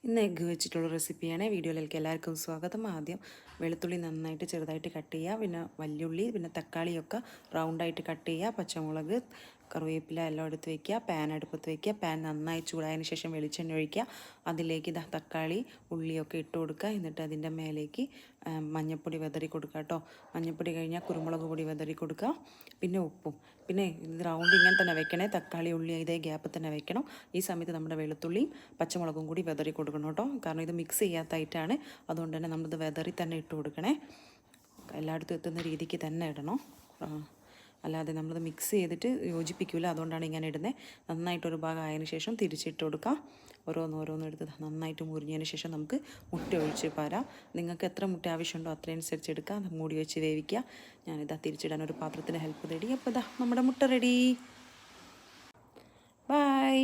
ഇന്ന് എഗ്ഗ് വെച്ചിട്ടുള്ള റെസിപ്പിയാണ്. വീഡിയോയിലേക്ക് എല്ലാവർക്കും സ്വാഗതം. ആദ്യം വെളുത്തുള്ളി നന്നായിട്ട് ചെറുതായിട്ട് കട്ട് ചെയ്യുക, പിന്നെ വല്യുള്ളി, പിന്നെ തക്കാളിയൊക്കെ റൗണ്ടായിട്ട് കട്ട് ചെയ്യുക, പച്ചമുളക്, കറിവേപ്പില എല്ലാം എടുത്ത് വയ്ക്കുക. പാൻ അടുപ്പത്ത് വയ്ക്കുക. പാൻ നന്നായി ചൂടായതിന് ശേഷം വെളിച്ചെണ്ണ ഒഴിക്കുക. അതിലേക്ക് തക്കാളി ഉള്ളിയൊക്കെ ഇട്ട് കൊടുക്കുക. എന്നിട്ട് അതിൻ്റെ മേലേക്ക് മഞ്ഞൾപ്പൊടി വിതറി കൊടുക്കുക കേട്ടോ. മഞ്ഞൾപ്പൊടി കഴിഞ്ഞാൽ കുരുമുളക് പൊടി വിതറി കൊടുക്കുക, പിന്നെ ഉപ്പും. പിന്നെ ഇത് റൗണ്ട് ഇങ്ങനെ തന്നെ വെക്കണേ, തക്കാളി ഉള്ളി ഇതേ ഗ്യാപ്പ് തന്നെ വെക്കണം. ഈ സമയത്ത് നമ്മുടെ വെളുത്തുള്ളിയും പച്ചമുളകും കൂടി വിതറി കൊടുക്കണം കേട്ടോ. കാരണം ഇത് മിക്സ് ചെയ്യാത്തായിട്ടാണ്, അതുകൊണ്ട് തന്നെ നമ്മളിത് വിതറി തന്നെ ഇട്ട് കൊടുക്കണേ. എല്ലായിടത്തും എത്തുന്ന രീതിക്ക് തന്നെ ഇടണം, അല്ലാതെ നമ്മളിത് മിക്സ് ചെയ്തിട്ട് യോജിപ്പിക്കില്ല. അതുകൊണ്ടാണ് ഇങ്ങനെ ഇടുന്നത്. നന്നായിട്ടൊരു ഭാഗം ആയതിനു ശേഷം തിരിച്ചിട്ട് കൊടുക്കാം. ഓരോന്നോരോന്നും എടുത്ത് നന്നായിട്ട് മുരിഞ്ഞതിന് ശേഷം നമുക്ക് മുട്ട ഒഴിച്ച് പാരാം. നിങ്ങൾക്ക് എത്ര മുട്ട ആവശ്യമുണ്ടോ അത്രയനുസരിച്ച് എടുക്കാം. മൂടി വെച്ച് വേവിക്കുക. ഞാനിതാ തിരിച്ചിടാൻ ഒരു പാത്രത്തിന് ഹെൽപ്പ് തേടി. അപ്പോൾ ഇതാ നമ്മുടെ മുട്ട റെഡി. ബൈ.